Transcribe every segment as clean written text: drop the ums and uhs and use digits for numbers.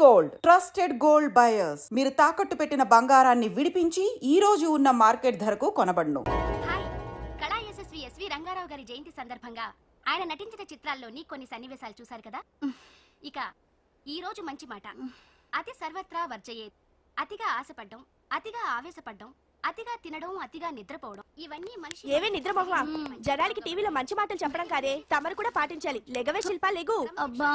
Gold trusted gold buyers మీరు తాకట్టు పెట్టిన బంగారాన్ని విడిపించి ఈ రోజు ఉన్న మార్కెట్ ధరకు కొనబడును. హాయ్, కళా యశస్వి ఎస్వి రంగారావు గారి జయంతి సందర్భంగా ఆయన నటించిన చిత్రాల్లోని కొన్ని సన్నివేశాలు చూశారు కదా. ఇక ఈ రోజు మంచి మాట, అతి సర్వత్రా వర్జయేత్. అతిగా ఆశపడ్డం, అతిగా ఆవేశపడ్డం, అతిగా తినడం, అతిగా నిద్రపోవడం, ఇవన్నీ మనిషి ఏవే నిద్రమోహమా? జనాలకి టీవీలో మంచి మాటలు చెప్పడం కాదే, తమరు కూడా పాటించాలి. లెగవే శిల్పా, లెగు. అబ్బా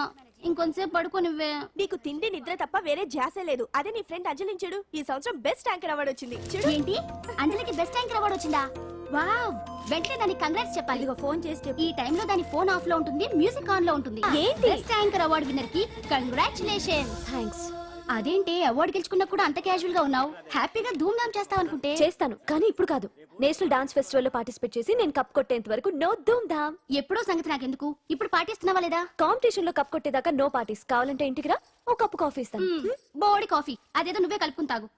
ఇంకొంచేపు పడుకోనివ్వే. నీకు తిండి నిద్ర తప్ప వేరే ధ్యాసే లేదు. అదే నీ ఫ్రెండ్ అంజలిని చూడు, ఈ సంవత్సరం బెస్ట్ యాంకర్ అవార్డు వచ్చింది. చూడు. ఏంటి, అంజలికి బెస్ట్ యాంకర్ అవార్డు వచ్చిందా? వావ్, వెంటనే దానికి కంగ్రాట్స్ చెప్పాలి. ఇదిగో ఫోన్ చేసి చెప్పు. ఈ టైంలో దాని ఫోన్ ఆఫ్ లో ఉంటుంది, మ్యూజిక్ ఆన్ లో ఉంటుంది. ఏంటి? బెస్ట్ యాంకర్ అవార్డు విన్నర్ కి కంగ్రాచులేషన్స్. థ్యాంక్స్. అదేంటి, అవార్డు గెలుచుకున్నా కూడా అంత క్యాజువల్ గా ఉన్నావు? హ్యాపీగా ధూమ్ ధామ్ చేస్తావు అనుకుంటే. చేస్తాను, కానీ ఇప్పుడు కాదు. నేషనల్ డాన్స్ ఫెస్టివల్ లో పార్టిసిపేట్ చేసి నేను కప్ కొట్టేంత వరకు నో ధూమ్ ధామ్. ఎప్పుడో సంగతి నాకెందుకు, ఇప్పుడు పాటిస్తున్నావా లేదా? కాంపిటీషన్ లో కప్ కొట్టేదాకా నో పార్టీస్. కావాలంటే ఇంటికి రా, ఓ కప్పు కాఫీ ఇస్తాను. బోడి కాఫీ అదేదో నువ్వే కలుపుకుని తాగు.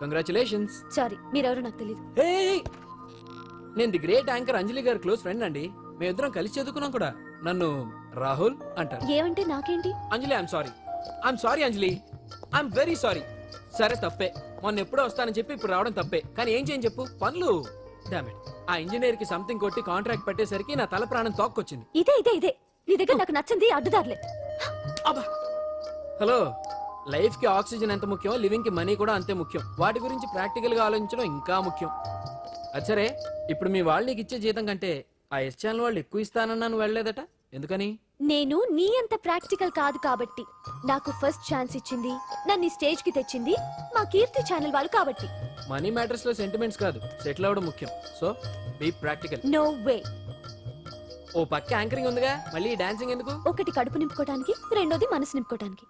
కంగ్రాచులేషన్స్. సారీ, మీరెవరో నాకు తెలియదు. నేను ది గ్రేట్ యాంకర్ అంజలి గారి క్లోజ్ ఫ్రెండ్ అండి. మేమిద్దరం కలిసి చదువుకున్నాం కూడా. నన్ను రాహుల్ అంటారు. ఏమంటే నాకేంటి? Anjali, I'm sorry Anjali, I'm very sorry. సరే తప్పే, మొన్న ఎప్పుడో వస్తానని చెప్పి ఇప్పుడు రావడం తప్పే. కానీ ఏం చేయని చెప్పు, పనులు. డామిట్, ఆ ఇంజనీర్ కి సంథింగ్ కొట్టి కాంట్రాక్ట్ పెట్టేసరికి నా తల ప్రాణం తోక్కొచ్చింది. ఇదే నీ దగ్గర నాకు నచ్చింది అడ్డుదారులే. అబ్బా, హలో, లైఫ్ కి ఆక్సిజన్ ఎంత ముఖ్యం, లివింగ్ కి మనీ కూడా అంతే ముఖ్యం. వాటి గురించి ప్రాక్టికల్ గా ఆలోచించడం ఇంకా ముఖ్యం. అచ్చరే, ఇప్పుడు మీ వాళ్ళు నీకు ఇచ్చే జీతం కంటే ఆ ఎస్ ఛానల్ వాళ్ళు ఎక్కువ ఇస్తానన్నా నువ్వు వెళ్ళలేదట, ఎందుకని? నేను నీ అంత ప్రాక్టికల్ కాదు కాబట్టి. నాకు ఫస్ట్ ఛాన్స్ ఇచ్చింది, నన్ను స్టేజ్ కి తెచ్చింది మా కీర్తి ఛానల్ వాళ్ళు కాబట్టి. మనీ మ్యాటర్స్ లో సెంటిమెంట్స్ కాదు, సెటిల్ అవ్వడం ముఖ్యం. So be practical. No way. ఓ పక్క యాంకరింగ్ ఉందిగా, మళ్ళీ డాన్సింగ్ ఎందుకు? ఒకటి కడుపు నింపుకోవడానికి, రెండోది మనసు నింపుకోవడానికి.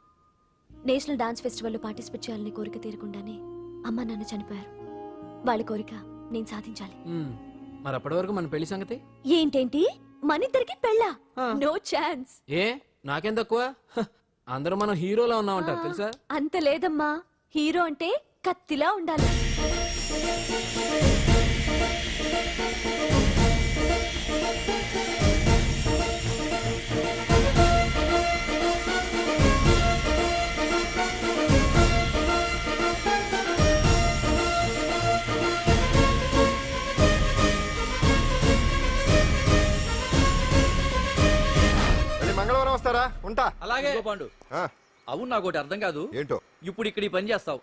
నేషనల్ డాన్స్ ఫెస్టివల్ లో పార్టిసిపేట్ చేయాలని కోరిక తీరకుండానే అమ్మ నాన్న చనిపోయారు. వాళ్ళ కోరిక నేను సాధించాలి. మరి అప్పటి వరకు మన పెళ్లి సంగతి ఏంటేంటి, మనిద్దరికి పెళ్ళా? No chance. ఏ నాకేం తక్కువ? అందరూ మనం హీరోలా ఉన్నామంటారు తెలుసా? అంత లేదమ్మా, హీరో అంటే కత్తిలా ఉండాలి. మంగళవారం వస్తారా? ఉంటా. అలాగే పాండు. అవును, నాకు ఒకటి అర్థం కాదు. ఏంటో? ఇప్పుడు ఇక్కడ ఈ పని చేస్తావు,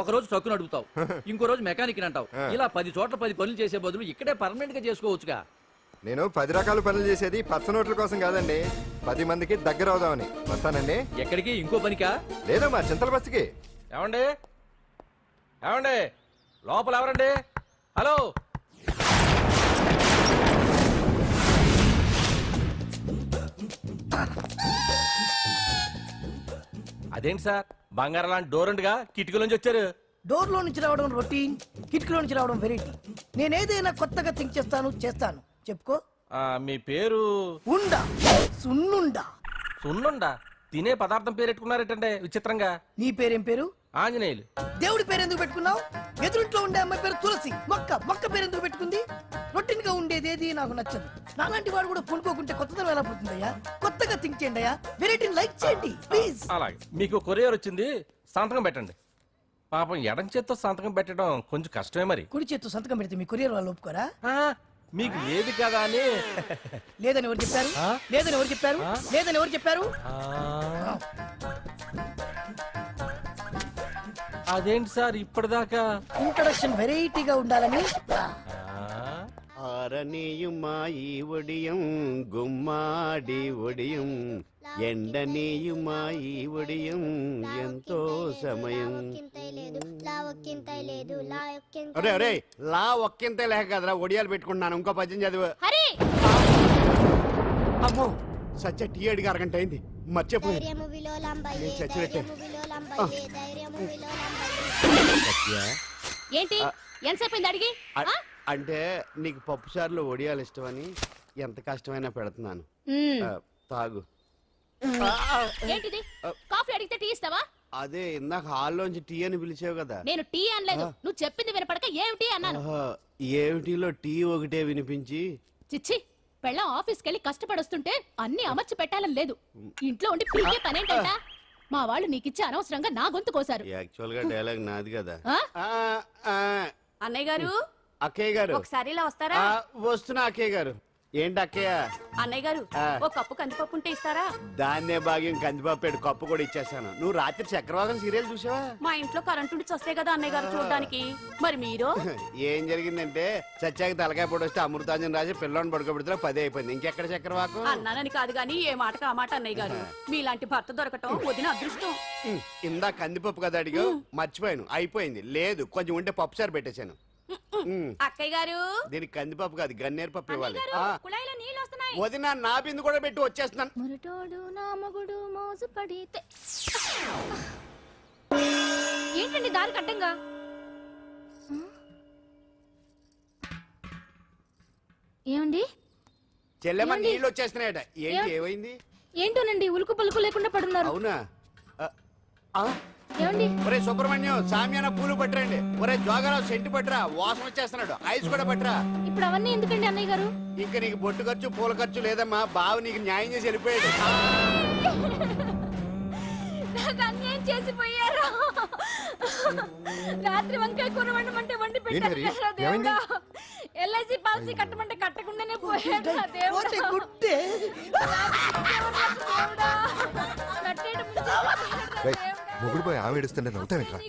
ఒక రోజు ట్రక్కు నడుపుతావు, ఇంకో రోజు మెకానిక్ అంటావు. ఇలా 10 చోట్ల 10 పనులు చేసే బదులు ఇక్కడే పర్మనెంట్ గా చేసుకోవచ్చుగా. నేను 10 రకాల పనులు చేసేది పచ్చ నోట్ల కోసం కాదండి, 10 మందికి దగ్గర అవుదామని. వస్తానండి. ఎక్కడికి? ఇంకో పనికా? లేదు, మా చింతల బస్సుకి. ఏమండి ఏమండి, లోపల ఎవరండి? హలో, అదేంటి సార్, బంగారం లాంటి డోర్ ఉండగా కిటికీలోంచి వచ్చారు? డోర్ లో నుంచి రావడం రొటీన్, కిటికీలో నుంచి రావడం వెరైటీ. నేనేదైనా కొత్తగా థింక్ చేస్తాను. చెప్పుకో. మీ పేరు? ఉండా, సున్నుండా. సున్నుండా? తినే పదార్థం పేరెట్టుకున్నారేటండి విచిత్రంగా. నీ పేరేం పేరు? ఆంజనేయులు. దేవుడి పేరు ఎందుకు పెట్టుకున్నావు? ఎదురింట్లో ఉండే అమ్మాయి పేరు తులసి. మొక్క పేరు ఎందుకు పెట్టుకుంది? రొటీన్ గా ఉండేదేది నాకు నచ్చదు. నాలాంటి వాడు కూడా కొనుక్కోకుంటే కొత్తదనం ఎలా పుడుతుందయ్యా? కొత్తగా థింక్ చేయండి అయ్యా, వెరైటీని లైక్ చేయండి ప్లీజ్. అలాగే, మీకు కొరియర్ వచ్చింది, సంతకం పెట్టండి. పాపం ఎడం చేత్తో సంతకం పెట్టడం కొంచెం కష్టమే. మరి కుడి చేత్తో సంతకం పెడితే మీ కొరియర్ వాళ్ళు ఒప్పుకోరా? మీకు లేదు కదా అని. లేదని ఎవరు చెప్పారు? లేదని ఎవరు చెప్పారు? లేదని ఎవరు చెప్పారు? అదేంటి సార్ ఇప్పటిదాకా? ఇంట్రొడక్షన్ వెరైటీగా ఉండాలని. ആരനെയുമായി ഒടിയും ഗുമ്മാടി ഒടിയും ఎండనీయుమాయి ఒడియం ఎంతో సమయం. అరే అరే, లా ఒక్కింతే లేక కదరా ఒడియాలు పెట్టుకుంటున్నాను. ఇంకో పద్యం చదివు. అమ్మో, సత్య టీ అడిగి అరగంట అయింది, మర్చిపోయి నేను చచ్చినట్టే. ఏంటి ఎంతసేపు అడిగి? అంటే నీకు పప్పు సార్లు ఒడియాలు ఇష్టమని ఎంత కష్టమైనా పెడుతున్నాను, తాగు. ఏంటిది? కాఫీ అడిగితే టీ ఇస్తావా? అదే ఇందాక హాల్లోంచి టీ అని పిలిచావు కదా. నేను టీ అనలేదు, నువ్వు చెప్పింది వినపడక ఏమిటి అన్నాను. ఏమిటిలో టీ ఒకటే వినిపించి. చిచ్చి, పెళ్ళం ఆఫీస్కి వెళ్ళి కష్టపడొస్తుంటే అన్ని అమర్చి పెట్టాలని లేదు. ఇంట్లో ఉండి పీకే పనేంటంట? మా వాళ్ళు నీకిచ్చే అనవసరంగా నా గొంతు కోసారు. యాక్చువల్ గా డైలాగ్ నాది కదా. ఆ? అన్నయ్య గారు అక్కయ్య గారు ఒకసారి ఇలా వస్తారా? వస్తున్నా అక్కయ్య గారు. ఏంటి అక్కయ్య? అన్నయ్య గారు ఆ. ఓ కప్పు కందిపప్పు ఉంటే ఇస్తారా? దాన్నే భాగ్యం కందిపాపేడు కప్పు కూడా ఇచ్చేసాను. నువ్వు రాత్రి చక్రవాకం సీరియల్ చూసావా? మా ఇంట్లో కరెంటు ఉండి వస్తే కదా అన్నయ్య గారు చూడడానికి. మరి మీరు ఏం జరిగిందంటే చచ్చాక తలకాయ పొడి వస్తే అమృతాంజన్ రాజు పిల్లని పడుకోబెడితే 10 అయిపోయింది. ఇంకెక్కడ చక్రవాకం? అన్నానని కాదు గాని ఏ మాటకు ఆ మాట అన్నయ్య గారు. మీలాంటి భర్త దొరకటం వదిన అదృష్టం. ఇందా కందిపప్పు కదా అడిగా, మర్చిపోయాను. అయిపోయింది. లేదు కొంచెం ఉంటే పప్పు సార్ పెట్టేశాను. అక్కయ్య గారు దీనికి కందిపప్పు కాదు గన్నేరు పప్పు ఇవ్వాలి. కుళాయిలో నీళ్ళు వస్తున్నాయి. వదిన నా బిందు కూడా పెట్టి వచ్చేస్తున్నాను. మురటోడు నా మగుడు మోజు పడితే. ఏంటండి దారి కట్టంగా? ఏమండి? చెల్లెమ్మ ఏమండి? నీళ్ళు వచ్చేస్తున్నాయట. ఏంటి ఏమైంది? ఏంటోనండి ఉలుకు పలుకు లేకుండా పడున్నారు. అవునా? ఆ? ఏమండి? ఒరే సుబ్రహ్మణ్యం సామ్యాన పూలు పట్టరండి. ఒరే జోగరావు సెంటు పట్టరా, వాసన వచ్చేస్తున్నాడు. ఐస్ కూడా పట్టరా. ఇప్పుడు అవన్నీ ఎందుకండి అన్నయ్య గారు? ఇంకా నీకు బొట్టు ఖర్చు పూల ఖర్చు లేదమ్మా. బావ నీకు న్యాయం చేసి వెళ్ళిపోయాడు. నాకు అన్యాయం చేసిపోయారు. రాత్రి వంకాయ కూర వండమంటే వండి పెట్టారు కదా దేవుడా. ఎల్ఐసి పాలసీ కట్టమంటే కట్టకుండానే పోయాడు నా దేవుడా. గుట్టే మొగుడు పోయి ఆమె ఏడుస్తుంటే నవ్వుతాను ఇక్కడ.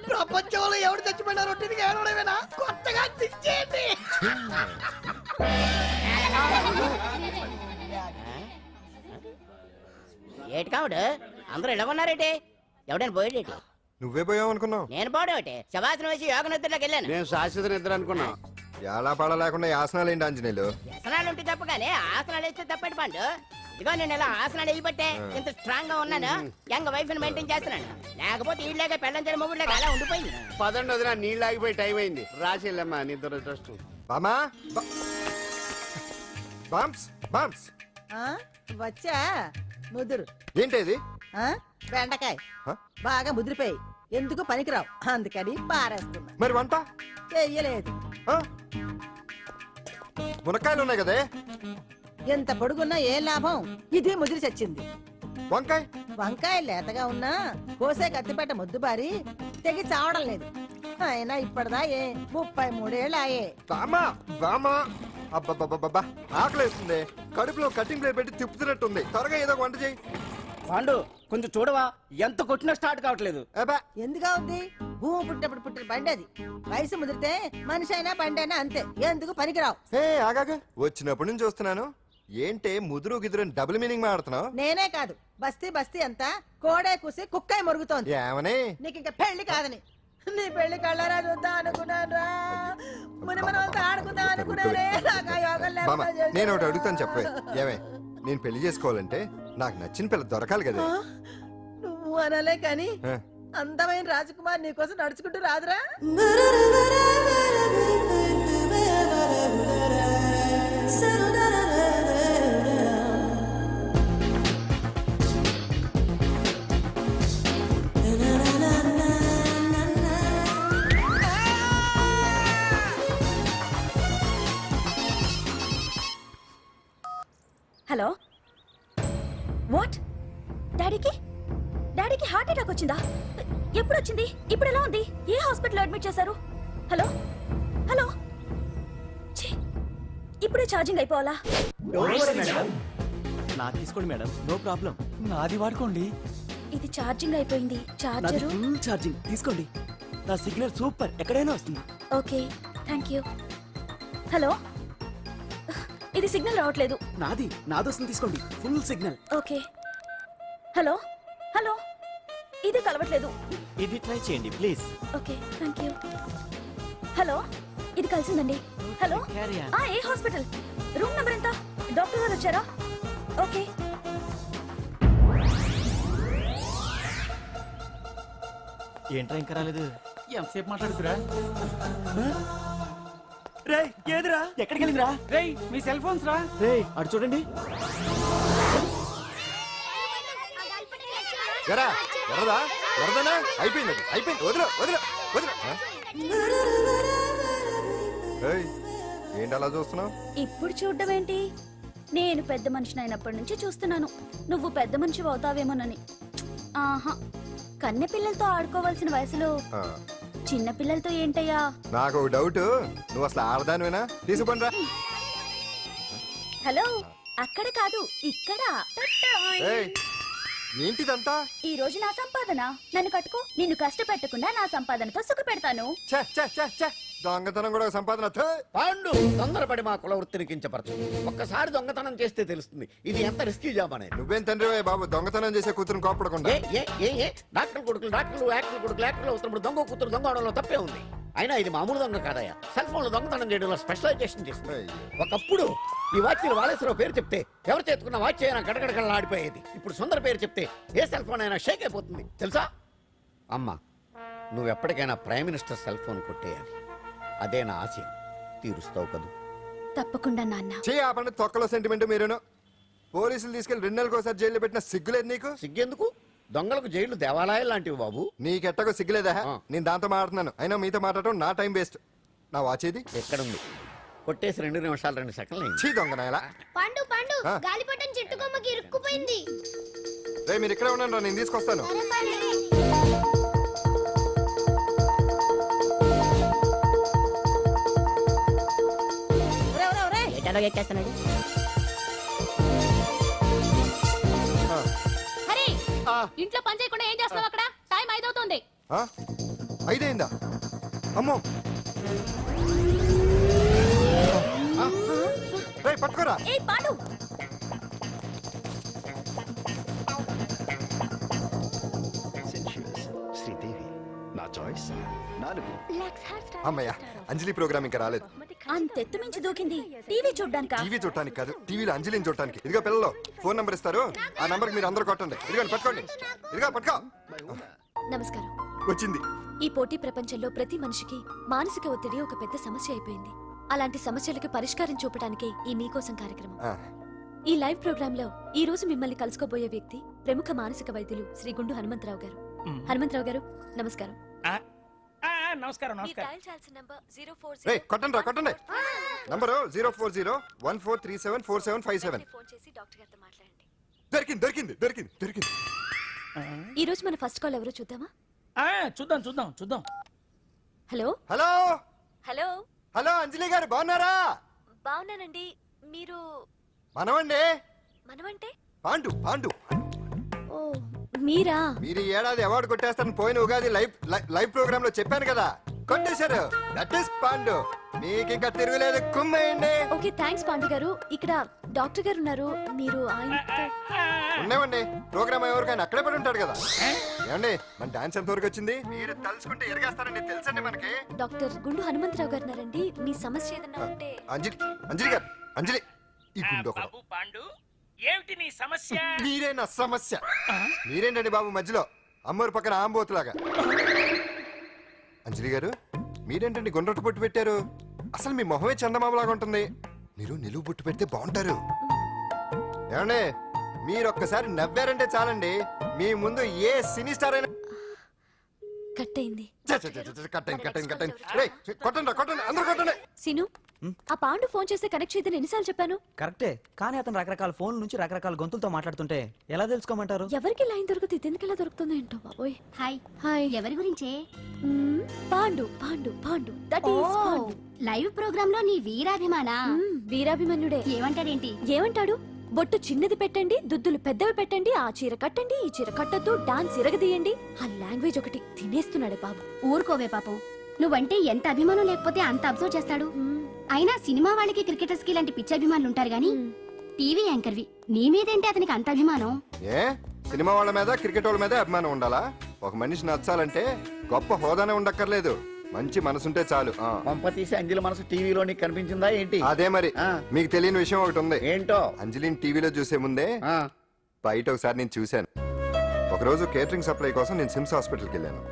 ప్రపంచంలో ఎవరు చచ్చిపోయినా రొట్టెని ఏడవడమేనా? కొత్తగా తెచ్చేయండి. ఏటి కావుడు అందరూ ఇలా ఉన్నారేటి? ఎవడైనా పోయేటి? నువ్వే పోయావు అనుకున్నావు. నేను పోవడేటి? శవాసనం వేసి యోగ నిద్రలోకి వెళ్ళాను. నేను శాశ్వత నిద్ర అనుకున్నా. ఎలా పాడ లేకుండా ఆసనాలు ఏంటి ఆంజనేయులు? వ్యసనాలు ఉంటే తప్ప కానీ ఆసనాలు వేస్తే తప్పటి పండు. ఇదిగో నేను ఇలా ఆసనాలు వేయబట్టే ఇంత స్ట్రాంగ్ గా ఉన్నాను. యంగ్ వైఫ్ ని మెయింటైన్ చేస్తున్నాను. లేకపోతే ఈళ్ళగా పెళ్ళంచని మొగుడులేక అలా ఉండిపోయింది. పదండి వదిన, నీళ్ళు ఆగిపోయి టైం అయింది. రాసి వెళ్ళమ్మా నిద్ర ట్రస్ట్. బామా బామ్స్ బామ్స్ వచ్చా ముదురు ఏంటి బెండకాయ బాగా ముదిరిపోయి ఎందుకు పనికిరావు అందుకని పారేస్తున్నా. మరి వంట చెయ్యలేదు. మునక్కాయలు ఉన్నాయి కదే. ఎంత పొడుగున్నా ఏం లాభం? ఇది ముదిరి చచ్చింది. వంకాయ వంకాయ లేతగా ఉన్నా కోసే కత్తిపేట ముద్దుబారి తెగి చావడం లేదు. అయినా ఇప్పటిదా 33 ఏళ్ళు ఆయే. బామా బామా అబ్బబ్బబ్బబ్బా ఆకలేస్తుంది. కడుపులో కటింగ్ ప్లేట్ పెట్టి తిప్పుతున్నట్టుంది. త్వరగా ఏదో వంట చేయి. పాండు కొంచెం చూడవా, ఎంత కొట్టినా స్టార్ట్ కావట్లేదు. ఎందుగా ఉంది? భూమి పుట్టినప్పుడు పుట్టిన బండి అది. వయసు ముదిరితే మనిషి అయినా బండి అయినా అంతే. ఎందుకు పనికిరావు. ఆగాగా వచ్చినప్పటి నుంచి చూస్తున్నాను. ఏంటే ముదురు గిదురు డబుల్ మీనింగ్ మాడుతున్నావు? నేనే కాదు బస్తీ బస్తీ అంతా కోడే కూసి కుక్కాయ మురుగుతోంది. ఏమని? నీకు ఇంకా పెళ్లి కాదని. నీ పెళ్లి కళ్ళారా చూద్దాం అనుకున్నాను రా. మునిమనంతా ఆడుకుందాం అనుకున్నానే. నాకు ఆ యోగం బామా లేకుండా నేను ఒకటి చేశారు. అడుగుతాను చెప్పే. ఏమే నేను పెళ్లి చేసుకోవాలంటే నాకు నచ్చిన పిల్ల దొరకాలి కదా. నువ్వు అనలే కాని ఆ. అందమైన రాజకుమార్ నీకోసం నడుచుకుంటూ రాదురా. Hello, what? డాడీకి హార్ట్ అటాక్ వచ్చిందా? ఎప్పుడు వచ్చింది? ఇప్పుడు ఎలా ఉంది? ఏ హాస్పిటల్ అడ్మిట్ చేశారు? హలో హలో, ఛీ, ఇప్పుడే ఛార్జింగ్ అయిపోవాలా? నాకు తీసుకోండి మేడం, నో ప్రాబ్లం. నాది వాడుకోండి. ఇది ఛార్జింగ్ అయిపోయింది. చార్జరు ఫుల్ ఛార్జింగ్ తీసుకోండి. నా సిగ్నల్ సూపర్, ఎక్కడైనా వస్తుంది. Okay, thank you. హలో, ఇది సిగ్నల్ రావట్లేదు. నాది వస్తుంది, తీసుకోండి. Full signal. Okay. Hello hello, ఇది కలవట్లేదు. ఇది ట్రై చేయండి please. Okay, thank you. Hello, ఇది కలిసిందండి. Hello, Carry on. ఏ హాస్పిటల్? రూమ్ నెంబర్ ఎంత? డాక్టర్ గారు వచ్చారా? ఓకే. ఏంట్రా ఇంకా రాలేదు? ఎంతసేపు మాట్లాడుతురా? రేయ్ ఏదిరా? ఎక్కడికి వెళ్ళిందిరా? రేయ్ మీ సెల్ ఫోన్స్ రా. రేయ్ అటు చూడండి. ఎరా ఎర్రదా ఎర్రదనా అయిపోయింది. అది అయిపోయింది. వదిలు వదిలు వదిలు. ఇప్పుడు చూడడం ఏంటి? నేను పెద్ద మనిషిని అయినప్పటి నుంచి చూస్తున్నాను నువ్వు పెద్ద మనిషి అవుతావేమోనని. ఆహా, కన్నె పిల్లలతో ఆడుకోవాల్సిన వయసులో ఆ, చిన్న పిల్లలతో ఏంటయ్యా? నాకు ఒక డౌట్, నువ్వు అసలు ఆడదానివేనా? తీసుకుపండి రా. హలో, అక్కడ కాదు ఇక్కడ. ఏయ్, ఏంటిదంతా? ఈ రోజు నా సంపాదన, నన్ను కట్టుకో. నిన్ను కష్టపెట్టకుండా నా సంపాదనతో సుఖ పెడతాను. ఛే, ఛే, ఛే, ఛే. దొంగతనం కూడా ఒక సంపాదన. థూ. పాండు తొందరపడి మా కుల వృత్తిని కించపరచు. ఒక్కసారి దొంగతనం చేస్తే తెలుస్తుంది ఇది ఎంత రిస్కీ జాబ్ అనేది. నువ్వేం తండ్రి బాబు, దొంగతనం చేసే కూతురుని కోపడకుండా. డాక్టర్ కొడుకులు డాక్టర్లు, యాక్టర్ కొడుకులు యాక్టర్లు అవుతున్నప్పుడు దొంగ కూతురు దొంగ అవడంలో తప్పే ఉంది. అయినా ఇది మామూలు దొంగ కాదయ్యా, సెల్ ఫోన్ లో దొంగతనం చేయడంలో స్పెషలైజేషన్ చేస్తుంది. అయ్యో. ఒకప్పుడు ఈ వాచ్లు వాలేశ్వరరావు పేరు చెప్తే ఎవరు చేతుకున్న వాచ్ అయినా గడగడగడలా ఆడిపోయేది. ఇప్పుడు సుందర పేరు చెప్తే ఏ సెల్ ఫోన్ అయినా షేక్ అయిపోతుంది తెలుసా? అమ్మా, నువ్వు ఎప్పటికైనా ప్రైమ్ మినిస్టర్ సెల్ ఫోన్ కొట్టేయాలి. అదే నా ఆశయం. తీరుస్తావు కదూ? తప్పకుండా నాన్న. చే ఆ పండుగ తొక్కలో సెంటిమెంట్ మీరును. పోలీసులు తీసుకెళ్లి 2 నెలలకు ఒకసారి జైల్లో పెట్టిన సిగ్గులేదు నీకు? సిగ్గెందుకు? దొంగలకు జైలు దేవాలయాలు లాంటివి బాబు. నీకెట్టకు సిగ్గులేదా? ఆ. నేను దాంతో మాట్లాడుతున్నాను, అయినా మీతో మాట్లాడటం నా టైం వేస్ట్. నా వాచ్ ఏది? ఎక్కడుంది? కొట్టేసి 2 నిమిషాలు 2 సెకండ్లు అయింది. చీ దొంగ నాయలా. పండు పండు ఆ. గాలిపటం చెట్టు కొమ్మకి ఇరుక్కుపోయింది. రే మీరు ఇక్కడే ఉండండి రా, నేను తీసుకొస్తాను. ఒరేయ్, ఒరేయ్, ఒరేయ్. ఏటాలో ఎక్కేస్తున్నాడు. ఆ. హరి, ఆ. ఇంట్లో పని చేయకుండా ఏం చేస్తున్నావు అక్కడ? టైం 5 అవుతుంది. ఆ? 5 అయిందా? అమ్మో. ఆ. రేయ్, పట్టుకోరా. ఏ పాడు, శ్రీదేవి నా చాయిస్ 4. అమ్మయ్య, అంజలి ప్రోగ్రామ్ ఇంకా రాలేదు. అంతెత్తు మించి దూకింది. టీవీ చూడ్డానికా? టీవీ చూడటానికి కాదు, టీవీలో అంజలిని చూడటానికి. ఇదిగో పిల్లలు, ఫోన్ నంబర్ ఇస్తారు, ఆ నంబర్ మీరు అందరూ కొట్టండి. ఇదిగోండి పట్టుకోండి. ఇదిగో పట్టుకో. నమస్కారం. వచ్చింది. ఈ పోటీ ప్రపంచంలో ప్రతి మనిషికి మానసిక ఒత్తిడి ఒక పెద్ద సమస్య అయిపోయింది. అలాంటి సమస్యలకు పరిష్కారం చూపడానికే ఈ మీకోసం కార్యక్రమం. ఆ. ఈ లైవ్ ప్రోగ్రామ్ లో ఈ రోజు మిమ్మల్ని కలుసుకోబోయే వ్యక్తి ప్రముఖ మానసిక వైద్యులు శ్రీ గుండు హనుమంతరావు గారు. హనుమంతరావు గారు, నమస్కారం. నమస్కారం మీరు డయల్ చేయాల్సిన నంబర్ 040. రేయ్, కొట్టండి రా, కొట్టండి. నంబరు 04014374757. ఫోన్ చేసి డాక్టర్ గారితో మాట్లాడండి. దొరికింది దొరికింది దొరికింది దొరికింది. ఈ రోజు మన ఫస్ట్ కాల్ ఎవరో చూద్దామా? చూద్దాం చూద్దాం చూద్దాం. హలో హలో హలో, హలో, అంజలి గారు బాగున్నారా? బాగున్నానండి. మీరు మనమండి. మనమంటే? పాండు పాండు. ఓ, మీరా? మీరు ఈ ఏడాది అవార్డు కొట్టేస్తారని పోయిన ఉగాది లైవ్ ప్రోగ్రామ్ లో చెప్పాను కదా, కొట్టేశారు. That is Pandu. మీకు ఇంకా తిరుగులేదు, కుమ్మేయండి. ఓకే, థ్యాంక్స్ పాండు గారు. ఇక్కడ డాక్టర్ గారు ఉన్నారు, మీరు ఆయనతో. ఉన్నామండి, ప్రోగ్రామ్ ఎవరికైనా అక్కడే పడి ఉంటాడు కదా. ఏమండి, మన డాన్స్ ఎంత వరకు వచ్చింది? మీరు తలుచుకుంటే ఎరగేస్తారండి, తెలుసండి మనకి. డాక్టర్ గుండు హనుమంతరావు గారు ఉన్నారండి. మీ సమస్య ఏదన్నా ఉంటే. అంజలి అంజలి గారు, అంజలి ఈ గుండు ఒకడు. పాండు, ఏమిటి నీ సమస్య? మీరే నా సమస్య. మీరేంటండి బాబు మధ్యలో అమ్మోరు పక్కన ఆంబోతులాగా? అంజలి గారు, మీరేంటండి గుండ్రటి బొట్టు పెట్టారు? అసలు మీ మొహమే చందమామలాగా ఉంటుంది. మీరు నిలువు బొట్టు పెడితే బాగుంటారు. ఏమండి, మీరు ఒక్కసారి నవ్వారంటే చాలండి, మీ ముందు ఏ సినీ స్టార్ అయినా కట్ అయింది. కొట్టండి కొట్టండి, అందరూ కొట్టండి. సీను, ఆ పాండు ఫోన్ చేస్తే కనెక్ట్ చేయదని ఎన్నిసార్లు చెప్పాను? కరెక్టే, కానీ అతను రకరకాల ఫోన్ల నుంచి రకరకాల గొంతులతో మాట్లాడుతుంటే ఎలా తెలుసుకోమంటారు? ఎవరికి లైన్ దొరుకుతుంది, ఇతనికి ఎలా దొరుకుతుందో ఏంటో బాబోయ్. Hi hi. ఎవరి గురించే? Pandu Pandu Pandu, that is Pandu. Live programme లో నీ వీరాభిమానా? వీరాభిమన్యుడే. ఏమంటాడేంటి? ఏమంటాడు? బొట్టు చిన్నది పెట్టండి, దుద్దులు పెద్దవి పెట్టండి, ఆ చీర కట్టండి, ఈ చీర కట్టద్దు, డాన్స్ ఇరగదీయండి. ఆ లాంగ్వేజ్ ఒకటి తినేస్తున్నాడే బాబు. ఊరుకోవే పాపం, నువ్వంటే ఎంత అభిమానం లేకపోతే అంత అబ్జర్వ్ చేస్తాడు. అయినా సినిమా వాళ్ళకి క్రికెటర్స్ కి ఇలాంటి పిచ్చి అభిమానులు ఉంటారు గానీ టీవీ యాంకర్వి నీ మీదేంటి అతనికి అంత అభిమానం? ఏ సినిమా వాళ్ళ మీద క్రికెట్ వాళ్ళ మీద అభిమానం ఉండాలా? ఒక మనిషి నచ్చాలంటే గొప్ప హోదానే ఉండక్కర్లేదు, మంచి మనసుంటే చాలు. పంప తీసి అంజలి మనసు టీవీలో నీకు కనిపించిందా ఏంటి? అదే మరి. మీకు తెలియని విషయం ఒకటి ఉంది. ఏంటో? అంజలిని టీవీలో చూసే ముందే బయట ఒకసారి నేను చూశాను. ఒకరోజు కేటరింగ్ సప్లై కోసం నేను సిమ్స్ హాస్పిటల్కి వెళ్ళాను.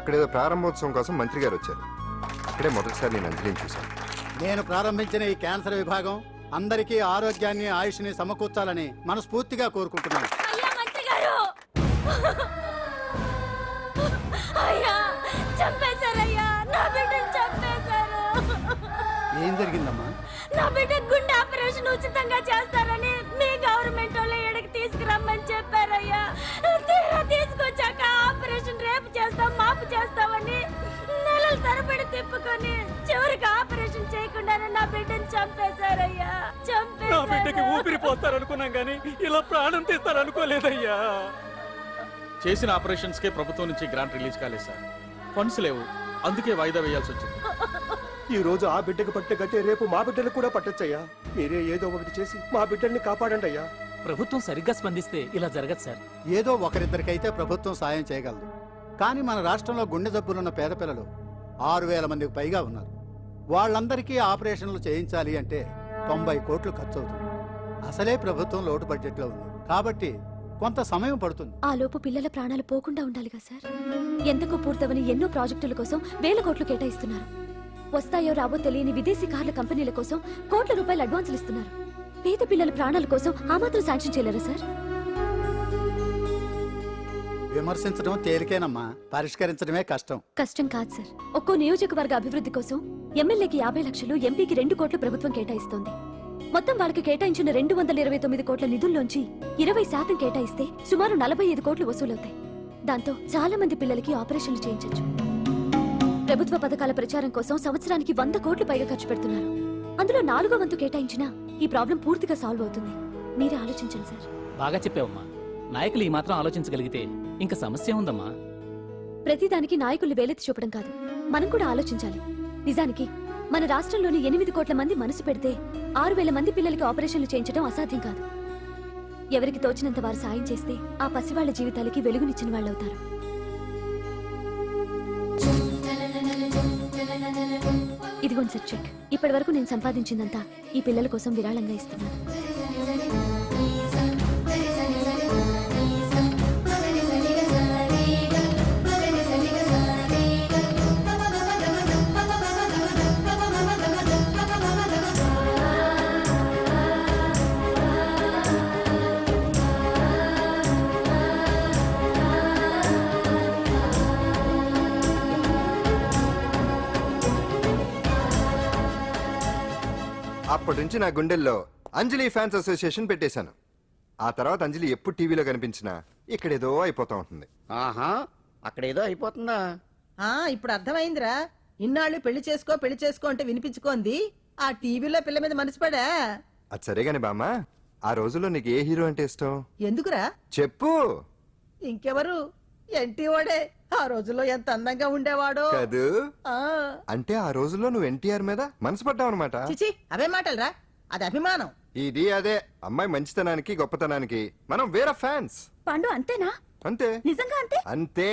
అక్కడేదో ప్రారంభోత్సవం కోసం మంత్రి గారు వచ్చారు. అక్కడే మొదటిసారి నేను అంజలిని చూశాను. నేను ప్రారంభించిన ఈ క్యాన్సర్ విభాగం అందరికీ ఆరోగ్యాన్ని ఆయుష్ని సమకూర్చాలని మనస్ఫూర్తిగా కోరుకుంటున్నాను. అయ్యా మంత్రి గారు, అయ్యా చంపేశారయ్యా, నా బిడ్డను చంపేశారు. ఏం జరిగిందమ్మా? నా బిడ్డ గుండె ఆపరేషన్ ఉచితంగా చేస్తారని మీ గవర్నమెంట్ వాళ్ళు ఇక్కడికి తీసుకురమ్మని చెప్పారయ్యా. తీరా తీసుకొచ్చాక ఆపరేషన్ రేపు చేస్తాం మాపు చేస్తామని నెలల తరబడి తిప్పుకొని చివరికి ఆపరేషన్ చేయకుండానే నా బిడ్డని చంపేశారయ్యా. నా బిడ్డకి చంపేశారు. ఊపిరి పోస్తారనుకున్నాం గానీ ఇలా ప్రాణం తీస్తారనుకోలేదయ్యా. చేసిన ఆపరేషన్స్ కే ప్రభుత్వం నుంచి గ్రాంట్ రిలీజ్ కాలేదు సార్. ఫండ్స్ లేవు, అందుకే వాయిదా వేయాల్సి వచ్చింది. ఈ రోజు ఆ బిడ్డకు పట్టే గట్టే రేపు మా బిడ్డలకు కూడా పట్టొచ్చయ్యా. మీరే ఏదో ఒకటి చేసి మా బిడ్డల్ని కాపాడండి అయ్యా. ప్రభుత్వం సరిగ్గా స్పందిస్తే ఇలా జరగదు సార్. ఏదో ఒకరిద్దరికైతే ప్రభుత్వం సాయం చేయగలదు. కానీ మన రాష్ట్రంలో గుండె జబ్బులున్న పేద పిల్లలు 6,000 మందికి పైగా ఉన్నారు. వాళ్ళందరికీ ఆపరేషన్లు చేయించాలి అంటే 90 కోట్లు ఖర్చు అవుతుంది. అసలే ప్రభుత్వం లోటు బడ్జెట్లో ఉంది కాబట్టి కొంత సమయం పడుతుంది. ఆ లోపు పిల్లల ప్రాణాలు పోకుండా ఉండాలిగా సార్. ఎంతకు పూర్తవని ఎన్నో ప్రాజెక్టుల కోసం వేల కోట్లు కేటాయిస్తున్నారు. వస్తాయో రావో తెలియని విదేశీ కార్ల కంపెనీల కోసం కోట్ల రూపాయలు అడ్వాన్సులు ఇస్తున్నారు. పేద పిల్లల ప్రాణాల కోసం ఆ మాత్రం శాంక్షన్ చేయలేరా సార్? విమర్శించడం తేలికేనమ్మా, పరిష్కరించడమే కష్టం. కష్టం కాదు సార్. ఒక్కో నియోజకవర్గ అభివృద్ధి కోసం ఎమ్మెల్యేకి 50 లక్షలు, ఎంపీకి 2 కోట్లు ప్రభుత్వం కేటాయిస్తోంది. మొత్తం వాళ్ళకి కేటాయించిన 229 కోట్ల నిధుల్లోంచి 20% కేటాయిస్తే సుమారు 45 కోట్లు వసూలవుతాయి. దాంతో చాలా మంది పిల్లలకి ఆపరేషన్లు చేయించొచ్చు. ప్రభుత్వ పథకాల ప్రచారం కోసం సంవత్సరానికి 100 కోట్లు పైగా ఖర్చు పెడుతున్నారు. అందులో 4వ వంతు కేటాయించినా ఈ ప్రాబ్లం పూర్తిగా సాల్వ్ అవుతుంది. మీరే ఆలోచించండి సార్. బాగా చెప్పావమ్మా. నాయకులు ఈ మాత్రం ఆలోచించగలిగితే ఇంకా సమస్య ఉందమ్మా. ప్రతిదానికి నాయకుల్ని వేలెత్తి చూపడం కాదు, మనం కూడా ఆలోచించాలి. నిజానికి మన రాష్ట్రంలోని 8 కోట్ల మంది మనసు పెడితే 6,000 మంది పిల్లలకి ఆపరేషన్లు చేయించడం అసాధ్యం కాదు. ఎవరికి తోచినంత వారు సాయం చేస్తే ఆ పసివాళ్ల జీవితాలకి వెలుగునిచ్చిన వాళ్ళవుతారు. ఇదిగోండి సార్ చెక్. ఇప్పటి వరకు నేను సంపాదించిందంతా ఈ పిల్లల కోసం విరాళంగా ఇస్తున్నాను. అప్పటి నుంచి నా గుండెల్లో అంజలి ఫ్యాన్స్ అసోసియేషన్ పెట్టేశాను. ఆ తర్వాత అంజలి ఎప్పుడు టీవీలో కనిపించినా ఇక్కడేదో అయిపోతా ఉంటుంది. ఆహా, అక్కడేదో అయిపోతుందా? ఇప్పుడు అర్థమైందిరా. ఇన్నాళ్ళు పెళ్లి చేసుకో అంటే వినిపించుకోంది ఆ టీవీలో పిల్ల మీద మనసు పడా. అది సరే గాని బామ్మ, ఆ రోజుల్లో నీకు ఏ హీరో అంటే ఇష్టం? ఎందుకురా? చెప్పు. ఇంకెవరు? ఎన్టీఓడే. ఆ రోజుల్లో ఎంత అందంగా ఉండేవాడో కాదు. ఆ. అంటే ఆ రోజుల్లో నువ్వు ఎన్టీఆర్ మీద మనసు పడ్డావు అనమాట. చిచి, అవే మాటలరా, అది అభిమానం. ఇది అదే అమ్మాయి మంచితనానికి గొప్పతనానికి మనం వేరే ఫ్యాన్స్. పండు అంతేనా? అంతే. నిజంగా అంతే? అంతే.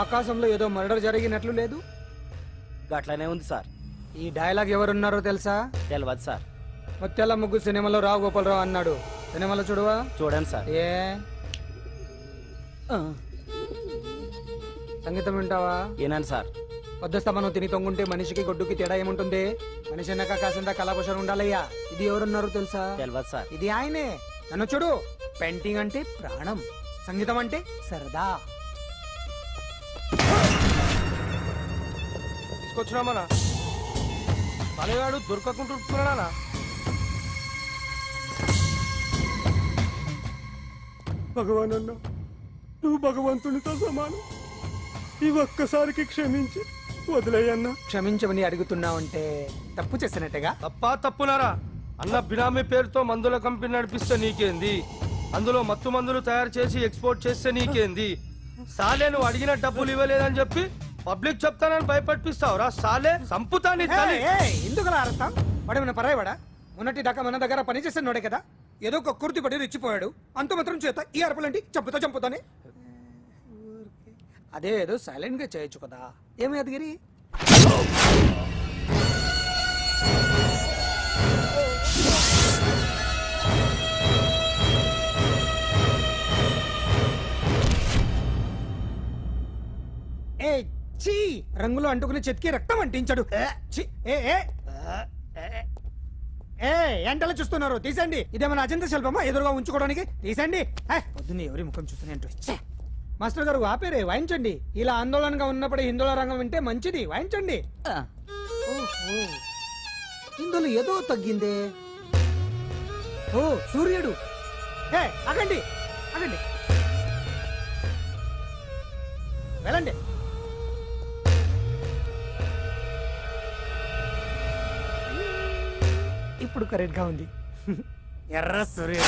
ఆకాశంలో ఏదో మర్డర్ జరిగినట్లు లేదు. గట్లనే ఉంది సార్. ఈ డైలాగ్ ఎవరున్నారో తెలుసా? తెలియదు సార్. ముత్యాల ముగ్గు సినిమాలో రావు గోపాలరావు అన్నాడు. సినిమాలో చూడవా? చూడండి సార్. ఏ సంగీతం వింటావా? ఏనండి సార్. వద్దస్తా మనం తిని తొంగుంటే మనిషికి గొడ్డుకి తేడా ఏముంటుంది? మనిషి అన్నాక కాసింత కళాకుశలం ఉండాలయ్యా. ఇది ఎవరున్నారో తెలుసా? తెలియదు సార్. ఇది ఆయనే. నన్ను చూడు. పెయింటింగ్ అంటే ప్రాణం, సంగీతం అంటే సరదా. తీసుకొచ్చినామనా పనివాడు దొరకకుంటున్నానా? భగవాన్ అన్న, నువ్వు భగవంతునితో సమానం. ఈ ఒక్కసారికి క్షమించి వదిలేయన్నా. క్షమించమని అడుగుతున్నావంటే తప్పు చేసినట్టుగా. తప్పునారా అన్న? బినామీ పేరుతో మందుల కంపెనీ నడిపిస్తే నీకేంది? అందులో మత్తు మందులు తయారు చేసి ఎక్స్పోర్ట్ చేస్తే నీకేంది? సాలే నువ్వు అడిగిన డబ్బులు ఇవ్వలేదని చెప్పి పబ్లిక్ చెప్తానని భయపడిపిస్తావురా? సాలే సంపుతాని. ఎందుకు అరుస్తాం? వాడేమైనా పరాయవాడా? మొన్నటి దాకా మన దగ్గర పని చేస్తున్నాడే కదా. ఏదో ఒక కుర్తి పడి రెచ్చిపోయాడు. అంత మాత్రం చేత ఈ అరుపులంటి చంపుతానే. అదే ఏదో సైలెంట్ గా చేయొచ్చు కదా. ఏమి అదిగిరి? ఏ చీ రంగులో అంటుకుని చెతికి రక్తం అంటించాడు ఛీ, ఏ ఏ ఏ ఎంటలో చూస్తున్నారు తీసండి ఇదేమన్నా అజంత శిల్పమా ఎదురుగా ఉంచుకోవడానికి తీసండి పొద్దున్నే ఎవరి ముఖం చూస్తున్నాయి మాస్టర్ గారు ఆపేరే వాయించండి ఇలా ఆందోళనగా ఉన్నప్పుడు హిందువుల రంగం వింటే మంచిది వాయించండి ఓహో, ఇందులో ఏదో తగ్గిందే ఓ సూర్యుడు ఏ ఆగండి ఆగండి వెళ్ళండి ఇప్పుడు కరెక్ట్ గా ఉంది ఎర్ర సూర్యుడు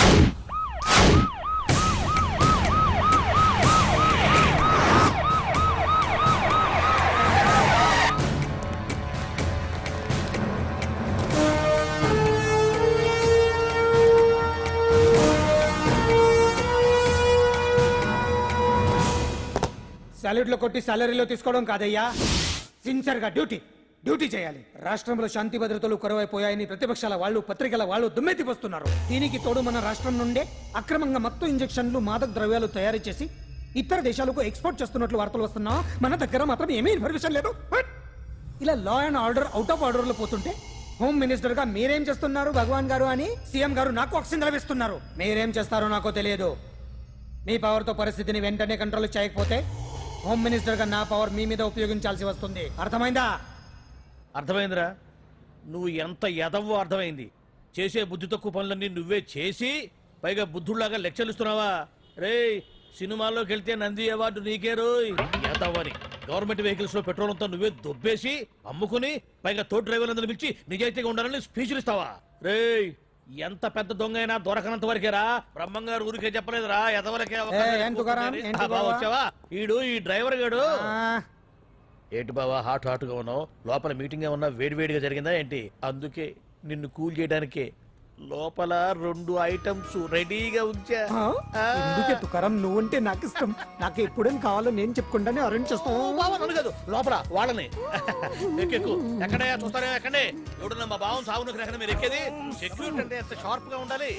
సాలరీలో కొట్టి సాలరీలో తీసుకోవడం కాదయ్యా సిన్సియర్ గా డ్యూటీ చేయాలి. రాష్ట్రంలో శాంతి భద్రతలు కరువైపోయాయని ప్రతిపక్షాల వాళ్ళు పత్రికల వాళ్ళు దుమ్మెత్తిపోస్తున్నారు. దీనికి తోడు మన రాష్ట్రం నుండే అక్రమంగా మత్తు ఇంజెక్షన్లు మాదక ద్రవ్యాలు తయారు చేసి ఇతర దేశాలకు ఎక్స్పోర్ట్ చేస్తున్నట్లు వార్తలు వస్తున్నా మన దగ్గర మాత్రం ఏమీ ఇన్ఫర్మేషన్ లేదు. ఇలా law and order out of order లో పోతుంటే హోమ్ మినిస్టర్ గా మీరేం చేస్తున్నారు భగవాన్ గారు అని సీఎం గారు నాకు ఆక్సిజన్ లభిస్తున్నారు. మీరేం చేస్తారో నాకు తెలియదు. మీ పవర్ తో పరిస్థితిని వెంటనే కంట్రోల్ చేయకపోతే హోమ్ మినిస్టర్ గా నా పవర్ మీ మీద ఉపయోగించాల్సి వస్తుంది. అర్థమైందా? అర్థమైందిరా, నువ్వు ఎంత ఎదవో అర్థమైంది. చేసే బుద్ధి తక్కువ పనులన్నీ నువ్వే చేసి పైగా బుద్ధుళ్లాగా లెక్చర్లు ఇస్తున్నావా? రే, సినిమాల్లోకి వెళ్తే నంది అవార్డు నీకే రోయ్ ఎదవని. గవర్నమెంట్ వెహికల్స్ లో పెట్రోల్ అంతా నువ్వే దొబ్బేసి అమ్ముకుని పైగా తోటి డ్రైవర్లందరూ పిలిచి నిజాయితీగా ఉండాలని స్పీచ్లు ఇస్తావా? రే, ఎంత పెద్ద దొంగ అయినా దొరకనంత వరకేరా. బ్రహ్మంగారు ఊరికే చెప్పలేదురా ఎదవరకే వచ్చావా? ఈడు ఈ డ్రైవర్ గాడు. ఏంటి బావా హాట్ గా ఉన్నావు? లోపల మీటింగ్ ఏమన్నా వేడివేడిగా జరిగిందా ఏంటి? అందుకే నిన్ను కూల్ చేయడానికే లోపల 2 ఐటమ్స్ రెడీగా ఉంచా. ఎందుకే తుకారం, నువ్వుంటే నాకు ఇష్టం. నాకు ఎప్పుడేం కావాలో నేను చెప్పుకుంటానే అరేంజ్ చేస్తాను. కాదు లోపల వాళ్ళని ఎక్కెక్కు. ఎక్కడయ్యా చూస్తారా? ఎక్కండి. ఎవడన్నా మా బావం సాగునకు ఎక్కడ మీరు ఎక్కేది? సెక్యూరిటీ అంటే ఎంత షార్ప్ గా ఉండాలి.